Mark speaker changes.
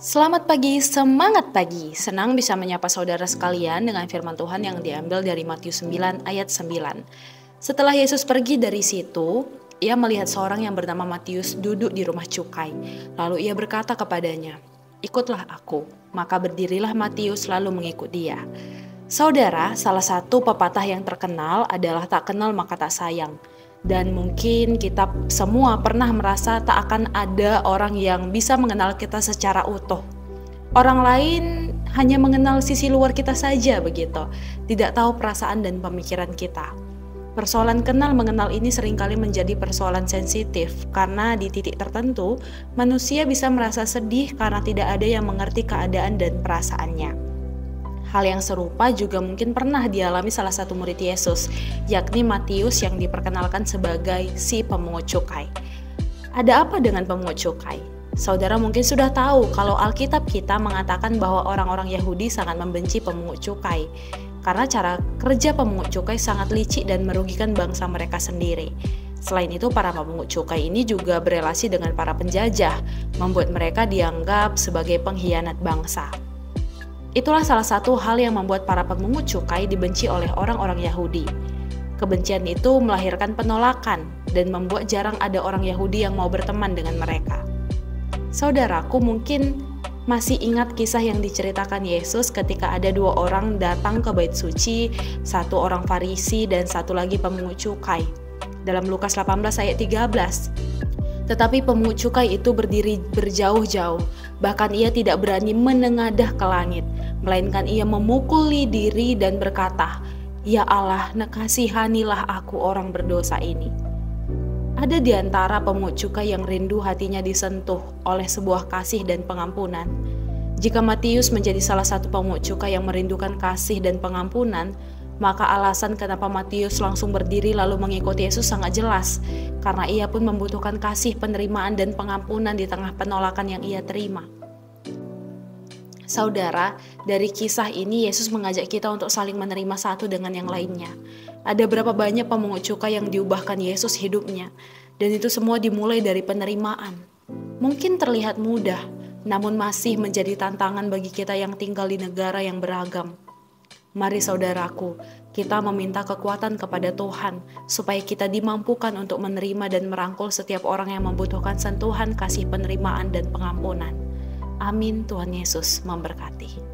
Speaker 1: Selamat pagi, semangat pagi. Senang bisa menyapa saudara sekalian dengan firman Tuhan yang diambil dari Matius 9 ayat 9. Setelah Yesus pergi dari situ, ia melihat seorang yang bernama Matius duduk di rumah cukai. Lalu ia berkata kepadanya, "Ikutlah aku." Maka berdirilah Matius lalu mengikut dia. Saudara, salah satu pepatah yang terkenal adalah tak kenal maka tak sayang. Dan mungkin kita semua pernah merasa tak akan ada orang yang bisa mengenal kita secara utuh. Orang lain hanya mengenal sisi luar kita saja begitu, tidak tahu perasaan dan pemikiran kita. Persoalan kenal mengenal ini seringkali menjadi persoalan sensitif karena di titik tertentu manusia bisa merasa sedih karena tidak ada yang mengerti keadaan dan perasaannya. Hal yang serupa juga mungkin pernah dialami salah satu murid Yesus, yakni Matius yang diperkenalkan sebagai si pemungut cukai. Ada apa dengan pemungut cukai? Saudara mungkin sudah tahu kalau Alkitab kita mengatakan bahwa orang-orang Yahudi sangat membenci pemungut cukai, karena cara kerja pemungut cukai sangat licik dan merugikan bangsa mereka sendiri. Selain itu, para pemungut cukai ini juga berelasi dengan para penjajah, membuat mereka dianggap sebagai pengkhianat bangsa. Itulah salah satu hal yang membuat para pemungut cukai dibenci oleh orang-orang Yahudi. Kebencian itu melahirkan penolakan dan membuat jarang ada orang Yahudi yang mau berteman dengan mereka. Saudaraku mungkin masih ingat kisah yang diceritakan Yesus ketika ada dua orang datang ke bait suci, satu orang Farisi dan satu lagi pemungut cukai. Dalam Lukas 18 ayat 13. Tetapi pemungut cukai itu berdiri berjauh-jauh, bahkan ia tidak berani menengadah ke langit, melainkan ia memukuli diri dan berkata, "Ya Allah, kasihanilah aku orang berdosa ini." Ada di antara pemungut cukai yang rindu hatinya disentuh oleh sebuah kasih dan pengampunan. Jika Matius menjadi salah satu pemungut cukai yang merindukan kasih dan pengampunan, maka alasan kenapa Matius langsung berdiri lalu mengikuti Yesus sangat jelas, karena ia pun membutuhkan kasih, penerimaan, dan pengampunan di tengah penolakan yang ia terima. Saudara, dari kisah ini Yesus mengajak kita untuk saling menerima satu dengan yang lainnya. Ada berapa banyak pemungut cukai yang diubahkan Yesus hidupnya, dan itu semua dimulai dari penerimaan. Mungkin terlihat mudah, namun masih menjadi tantangan bagi kita yang tinggal di negara yang beragam. Mari saudaraku, kita meminta kekuatan kepada Tuhan supaya kita dimampukan untuk menerima dan merangkul setiap orang yang membutuhkan sentuhan kasih, penerimaan, dan pengampunan. Amin. Tuhan Yesus memberkati.